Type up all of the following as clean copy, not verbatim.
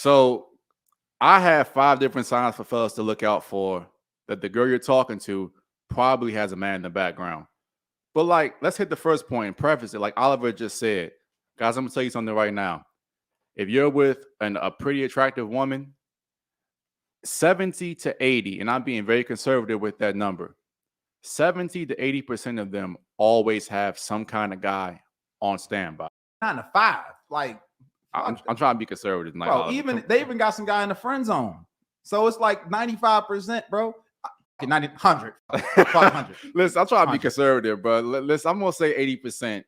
So I have 5 different signs for fellas to look out for that the girl you're talking to probably has a man in the background. But like, let's hit the first point and preface it. Like Oliver just said, guys, I'm gonna tell you something right now. If you're with a pretty attractive woman, 70 to 80, and I'm being very conservative with that number, 70 to 80% of them always have some kind of guy on standby. 9 to 5. Like, I'm trying to be conservative. Like, bro, they even got some guy in the friend zone. So it's like 95%, bro. 90, 100. 100. Listen, I'm trying to be conservative, but listen, I'm going to say 80%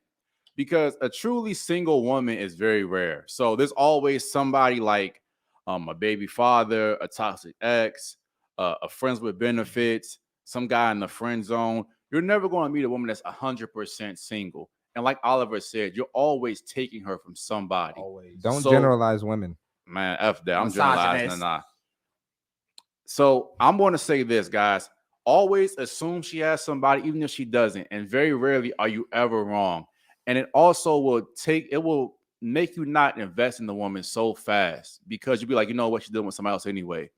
because a truly single woman is very rare. So there's always somebody like a baby father, a toxic ex, a friends with benefits, some guy in the friend zone. You're never going to meet a woman that's 100% single. And like Oliver said, you're always taking her from somebody. Always. Don't generalize women. Man, F that. I'm generalizing. Nah. So I'm going to say this, guys. Always assume she has somebody, even if she doesn't. And very rarely are you ever wrong. And it also will make you not invest in the woman so fast because you'll be like, you know what, she's dealing with somebody else anyway.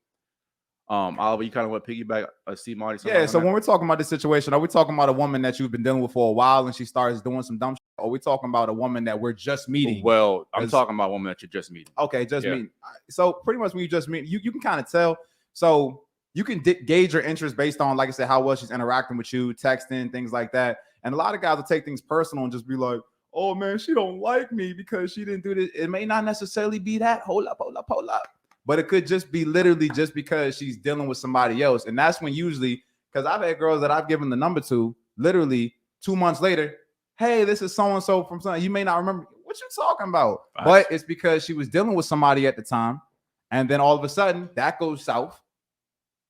Oliver, you kind of want to piggyback CMarty? Yeah, so when we're talking about this situation, are we talking about a woman that you've been dealing with for a while and she starts doing some dumb shit? Or are we talking about a woman that we're just meeting? Well, I'm talking about a woman that you're just meeting. Okay, just meeting. So pretty much when you just meet, you can kind of tell. So you can gauge your interest based on, like I said, how well she's interacting with you, texting, things like that. And a lot of guys will take things personal and just be like, oh man, she don't like me because she didn't do this. It may not necessarily be that. Hold up. But it could just be literally just because she's dealing with somebody else. And that's when usually, because I've had girls that I've given the number to, literally 2 months later, hey, this is so-and-so from something. You may not remember what you're talking about. Nice. But it's because she was dealing with somebody at the time. And then all of a sudden, that goes south.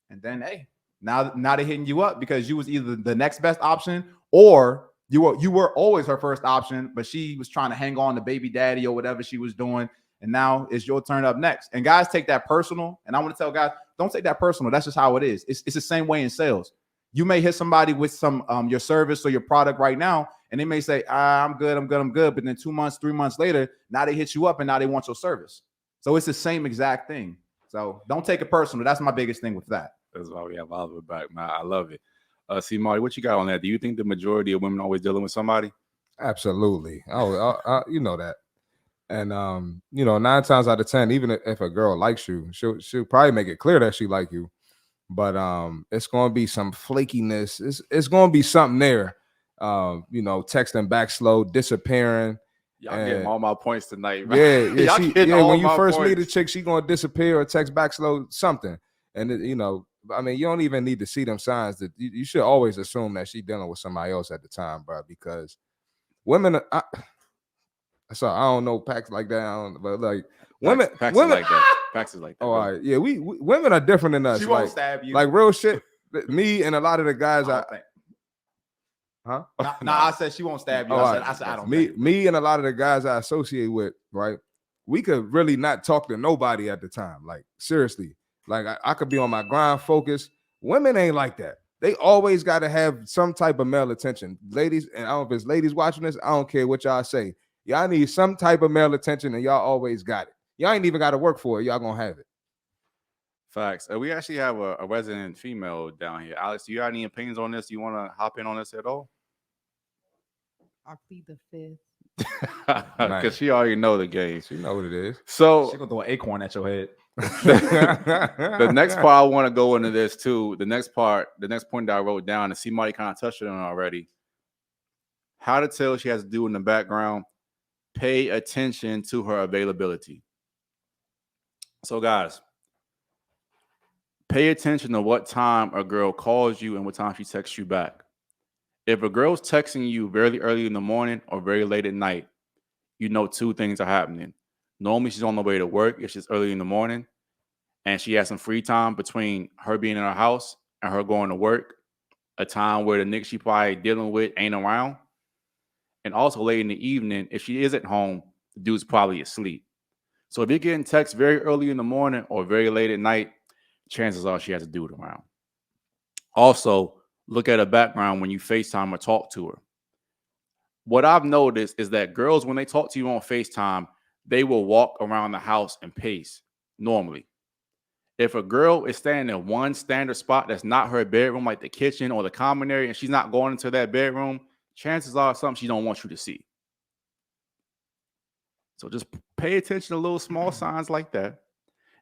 And then, hey, now they're hitting you up because you was either the next best option or you were always her first option, but she was trying to hang on to baby daddy or whatever she was doing. And now it's your turn up next. And guys take that personal. And I want to tell guys, don't take that personal. That's just how it is. It's the same way in sales. You may hit somebody with some your service or your product right now, and they may say, I'm good. But then 2 months, 3 months later, now they hit you up and now they want your service. So it's the same exact thing. So don't take it personal. That's my biggest thing with that. That's why we have Oliver back, man. I love it. CMarty, what you got on that? Do you think the majority of women are always dealing with somebody? Absolutely. You know that. And 9 times out of 10, even if a girl likes you, she'll probably make it clear that she like you. But it's gonna be some flakiness. It's gonna be something there. Texting back slow, disappearing. Y'all getting all my points tonight, man. Yeah. When you first meet a chick, she gonna disappear or text back slow, something. And you don't even need to see them signs. That you should always assume that she's dealing with somebody else at the time, bro. Because women, so I don't know packs like that, but like women, packs is like that. Packs is like that. Oh, all right, yeah, we women are different than us. She won't stab you. Like real shit. Me and a lot of the guys, I said she won't stab you. I said I don't. Me and a lot of the guys I associate with, right? We could really not talk to nobody at the time. Like seriously, like I could be on my grind, focus. Women ain't like that. They always got to have some type of male attention. Ladies, and I don't know if it's ladies watching this, I don't care what y'all say. Y'all need some type of male attention, and y'all always got it. Y'all ain't even got to work for it. Y'all gonna have it. Facts. We actually have a resident female down here. Alex, do you have any opinions on this? Do you want to hop in on this at all? I'll plead the fifth. Because she already know the game. She know what it is. So she gonna throw an acorn at your head. The next part I want to go into this too. The next point that I wrote down, and CMarty kind of touched on already. How to tell she has to do in the background. Pay attention to her availability. So guys, pay attention to what time a girl calls you and what time she texts you back. If a girl's texting you very early in the morning or very late at night, you know 2 things are happening. Normally, she's on the way to work if she's early in the morning, and she has some free time between her being in her house and her going to work, a time where the nigga she probably dealing with ain't around. And also late in the evening, if she is at home, the dude's probably asleep. So if you're getting texts very early in the morning or very late at night, chances are she has a dude around. Also, look at her background when you FaceTime or talk to her. What I've noticed is that girls, when they talk to you on FaceTime, they will walk around the house and pace. normally. If a girl is staying in one standard spot that's not her bedroom, like the kitchen or the common area, and she's not going into that bedroom, chances are something she don't want you to see. So just pay attention to little small signs like that.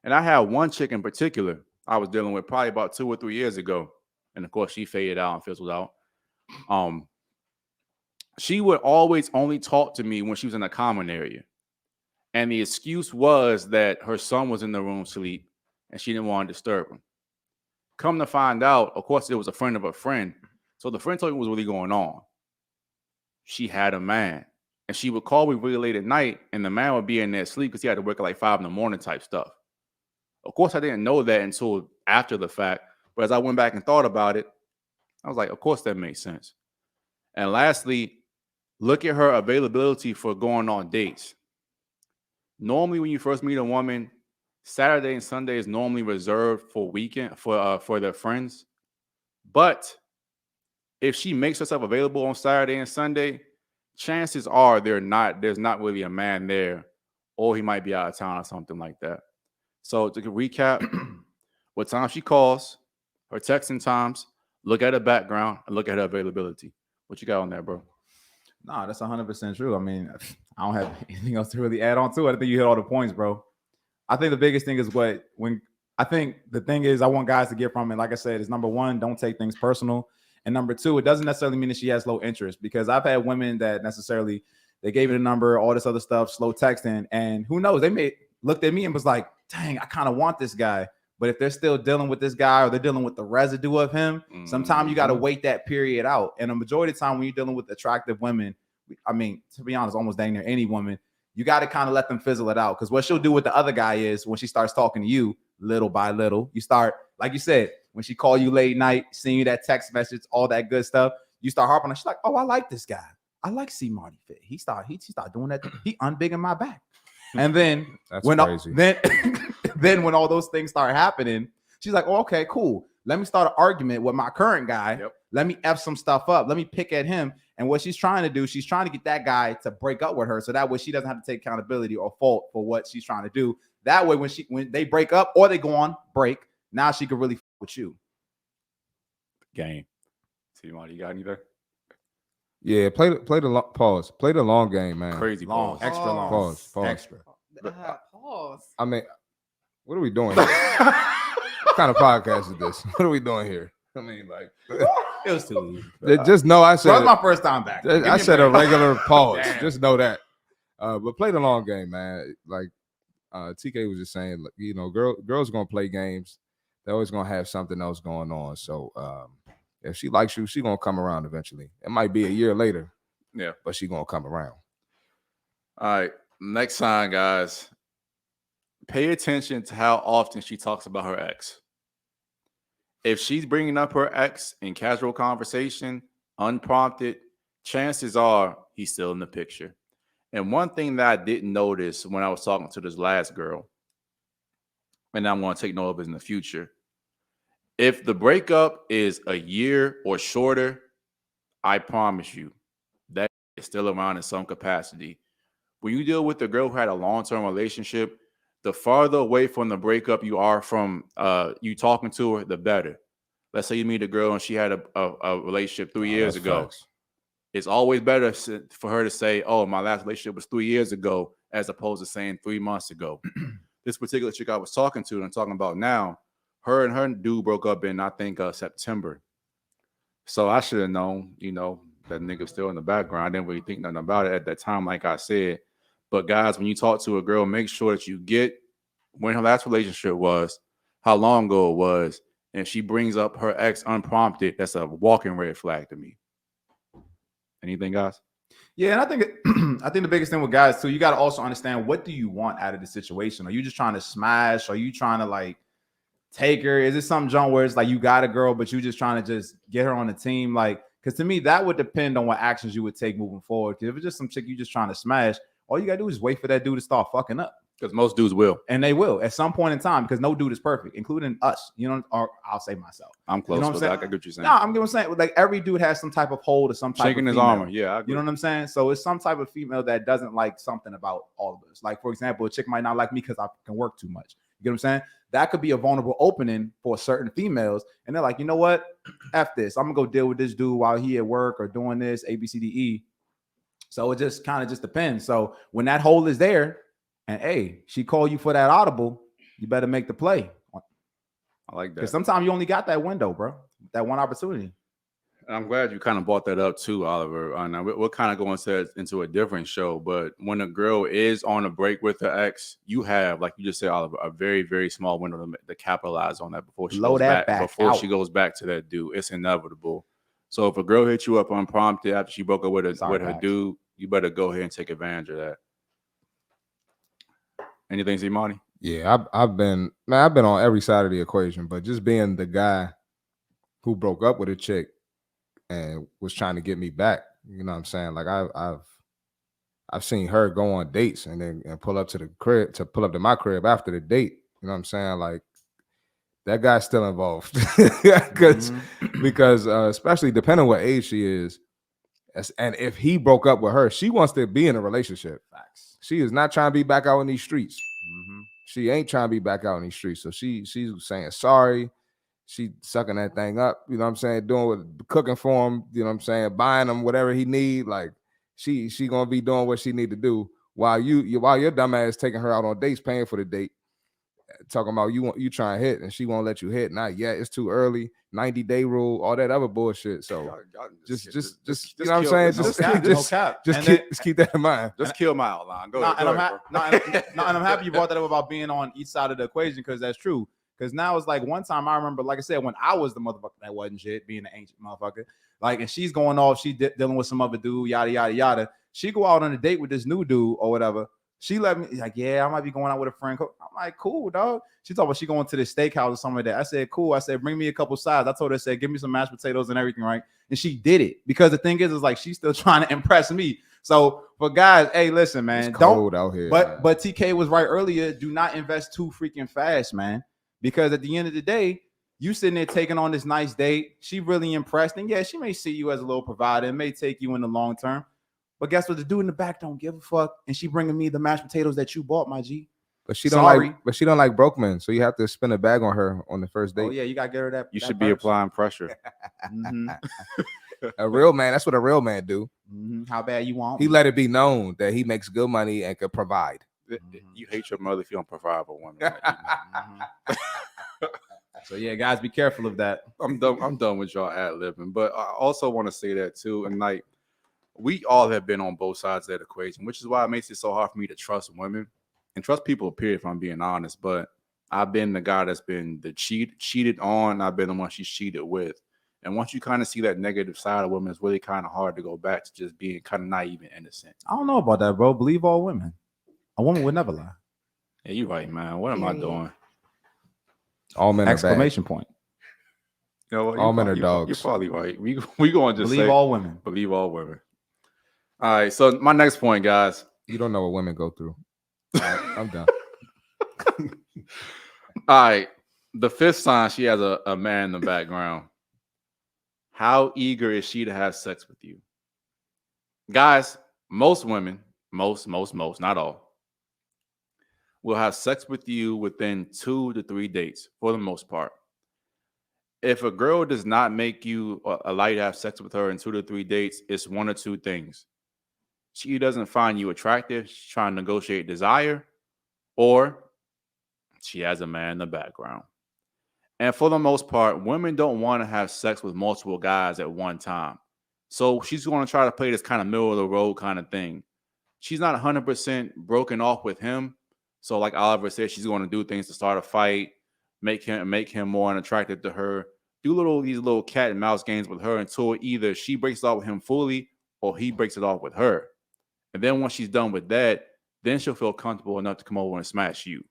And I had one chick in particular I was dealing with probably about 2 or 3 years ago. And of course, she faded out and fizzled out. She would always only talk to me when she was in a common area. And the excuse was that her son was in the room asleep and she didn't want to disturb him. Come to find out, of course, it was a friend of a friend. So the friend told me what was really going on. She had a man. And she would call me really late at night, and the man would be in there asleep because he had to work at like 5 in the morning type stuff. Of course, I didn't know that until after the fact. But as I went back and thought about it, I was like, of course, that makes sense. And lastly, look at her availability for going on dates. Normally, when you first meet a woman, Saturday and Sunday is normally reserved for weekend for their friends. But if she makes herself available on Saturday and Sunday, chances are there's not really a man there, or he might be out of town or something like that. So to recap, what time she calls, her texting times, look at her background, and look at her availability. What you got on that, bro? Nah, that's 100% true. I mean, I don't have anything else to really add on to it. I think you hit all the points, bro. I think the biggest thing is the thing is I want guys to get from it. Like I said, is number one, don't take things personal. And number two, it doesn't necessarily mean that she has low interest, because I've had women that they gave me the number, all this other stuff, slow texting, and who knows, they may looked at me and was like, dang, I kind of want this guy. But if they're still dealing with this guy or they're dealing with the residue of him, sometimes you got to wait that period out. And a majority of the time when you're dealing with attractive women, I mean, to be honest, almost dang near any woman, you got to kind of let them fizzle it out. Because what she'll do with the other guy is when she starts talking to you little by little, you start, like you said, when she call you late night, seeing you that text message, all that good stuff, you start harping on. She's like, oh, I like this guy. I like CMarty fit. He start doing that. He unbigging my back. And then then when all those things start happening, she's like, oh, okay, cool. Let me start an argument with my current guy. Yep. Let me F some stuff up. Let me pick at him. And what she's trying to do, she's trying to get that guy to break up with her. So that way she doesn't have to take accountability or fault for what she's trying to do. That way, when they break up or they go on break, now she can really f with you. Game. CMarty, you got anything? Yeah, play the long game, man. Crazy Long, pause. extra long. Pause. Extra. Pause. I mean, what are we doing here? What kind of podcast is this? What are we doing here? I mean, like, It was too easy. just know I said That was my first time back. I said a regular pause. Just know that. But play the long game, man. Like TK was just saying, you know, girls are gonna play games. They're always gonna have something else going on. So if she likes you, she's gonna come around eventually. It might be a year later. Yeah. But she's gonna come around. All right. Next sign, guys. Pay attention to how often she talks about her ex. If she's bringing up her ex in casual conversation, unprompted, chances are he's still in the picture. And one thing that I didn't notice when I was talking to this last girl, and I'm going to take note of it in the future, if the breakup is a year or shorter, I promise you that is still around in some capacity. When you deal with a girl who had a long-term relationship, the farther away from the breakup you are from you talking to her, the better. Let's say you meet a girl and she had a relationship 3 years ago. Facts. It's always better for her to say, oh, my last relationship was 3 years ago, as opposed to saying 3 months ago. This particular chick I was talking to and I'm talking about now, her and her dude broke up in, I think, September. So I should have known, you know, that nigga was still in the background. I didn't really think nothing about it at that time, like I said. But guys, when you talk to a girl, make sure that you get when her last relationship was, how long ago it was, and she brings up her ex unprompted. That's a walking red flag to me. Anything, guys? Yeah, and I think the biggest thing with guys too, you got to also understand, what do you want out of the situation? Are you just trying to smash? Are you trying to like take her? Is it some junk where it's like you got a girl, but you just trying to just get her on the team? Like, because to me, that would depend on what actions you would take moving forward. Because if it's just some chick you just trying to smash, all you gotta do is wait for that dude to start fucking up. Because most dudes will. And they will at some point in time, because no dude is perfect, including us, you know, or I'll say myself. I'm close, you know what I'm saying? I get what you're saying. No, I'm going to say, like, every dude has some type of hold or some type Shaking of his female. armor. Yeah, I agree. You know what I'm saying? So it's some type of female that doesn't like something about all of us. Like, for example, a chick might not like me because I can work too much. You get what I'm saying? That could be a vulnerable opening for certain females. And they're like, you know what? F this. I'm gonna go deal with this dude while he at work or doing this, A, B, C, D, E. So it just kind of just depends. So when that hole is there and hey, she call you for that audible, you better make the play. I like that. Because sometimes you only got that window, bro. That one opportunity. I'm glad you kind of brought that up too, Oliver. Now we're kind of going into a different show, but when a girl is on a break with her ex, you have, like you just said, Oliver, a very, very small window to capitalize on that before she goes back she goes back to that dude. It's inevitable. So if a girl hits you up unprompted after she broke up with her dude, you better go ahead and take advantage of that. Anything, CMarty? Yeah, I've been on every side of the equation, but just being the guy who broke up with a chick and was trying to get me back, you know what I'm saying? Like I've seen her go on dates and pull up to my crib after the date. You know what I'm saying? Like that guy's still involved because especially depending on what age she is, and if he broke up with her, she wants to be in a relationship. Facts. She is not trying to be back out in these streets. Mm-hmm. She ain't trying to be back out in these streets. So she's saying sorry. She sucking that thing up, you know what I'm saying? Doing what, cooking for him, you know what I'm saying? Buying him whatever he need. Like she gonna be doing what she need to do while your dumb ass taking her out on dates, paying for the date, talking about you trying to hit and she won't let you hit. Not yet. It's too early. 90-day rule, all that other bullshit. So just you know what I'm saying? Just keep that in mind. Just kill my outline. Go ahead. And I'm happy you brought that up about being on each side of the equation because that's true. Because now it's like one time I remember, like I said, when I was the motherfucker that wasn't shit, being the ancient motherfucker, like, and she's going off, she dealing with some other dude, yada, yada, yada. She go out on a date with this new dude or whatever. She let me, like, yeah, I might be going out with a friend. I'm like, cool, dog. She talking about she going to the steakhouse or something like that. I said, cool. I said, bring me a couple sides. I told her, I said, give me some mashed potatoes and everything, right? And she did it because the thing is like she's still trying to impress me. So for guys, hey, listen, man, it's cold out here. But TK was right earlier. Do not invest too freaking fast, man. Because at the end of the day, you sitting there taking on this nice date. She really impressed. And yeah, she may see you as a little provider. It may take you in the long term. But guess what? The dude in the back don't give a fuck. And she bringing me the mashed potatoes that you bought, my G. But she don't like broke men. So you have to spin a bag on her on the first date. Oh, yeah, you got to get her that. You should be applying pressure. Mm-hmm. A real man, that's what a real man do. Mm-hmm. How bad you want? He let it be known that he makes good money and could provide. You hate your mother if you don't provide for women. So yeah, guys, be careful of that. I'm done with y'all ad-libbing, but I also want to say that too. And like, we all have been on both sides of that equation, which is why it makes it so hard for me to trust women and trust people. Period. If I'm being honest, but I've been the guy that's been the cheated on. I've been the one she's cheated with. And once you kind of see that negative side of women, it's really kind of hard to go back to just being kind of naive and innocent. I don't know about that, bro. Believe all women. A woman would never lie. Yeah, you're right, man. What am I doing? All men exclamation point. You know what? All men are dogs. You're probably right. We going to just believe all women. Believe all women. All right. So my next point, guys. You don't know what women go through. All right, I'm done. All right. The fifth sign, she has a man in the background. How eager is she to have sex with you? Guys, most women, most, not all, will have sex with you within 2 to 3 dates for the most part. If a girl does not make you allow you to have sex with her in 2 to 3 dates, it's one or two things. She doesn't find you attractive, she's trying to negotiate desire, or she has a man in the background. And for the most part, women don't want to have sex with multiple guys at one time. So she's going to try to play this kind of middle of the road kind of thing. She's not 100% broken off with him. So like Oliver said, she's going to do things to start a fight, make him more unattractive to her, do these little cat and mouse games with her until either she breaks it off with him fully or he breaks it off with her. And then once she's done with that, then she'll feel comfortable enough to come over and smash you.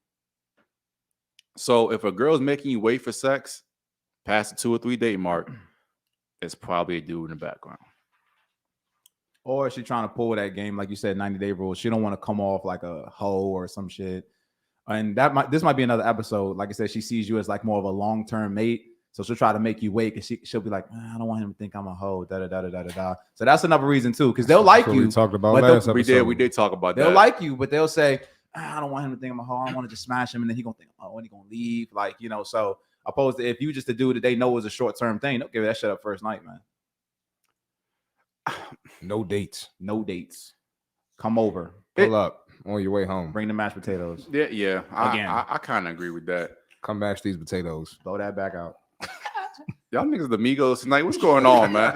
So if a girl's making you wait for sex past the 2 or 3 date mark, it's probably a dude in the background. Or is she trying to pull that game, like you said, 90-day rule? She don't want to come off like a hoe or some shit. And this might be another episode. Like I said, she sees you as like more of a long-term mate. So she'll try to make you wait because she'll be like, I don't want him to think I'm a hoe. Da da da da da da. So that's another reason too, because they'll like you. We talked about last episode. We did talk about that. They'll like you, but they'll say, I don't want him to think I'm a hoe. I don't want to just smash him, and then he gonna think, oh, when he gonna leave? Like, you know, so opposed to if you just a dude that they know is a short-term thing, don't give that shit up first night, man. No dates. No dates. Come over. Pull up on your way home. Bring the mashed potatoes. Yeah. Again. I kind of agree with that. Come mash these potatoes. Throw that back out. Y'all niggas the Migos tonight. What's going on, man?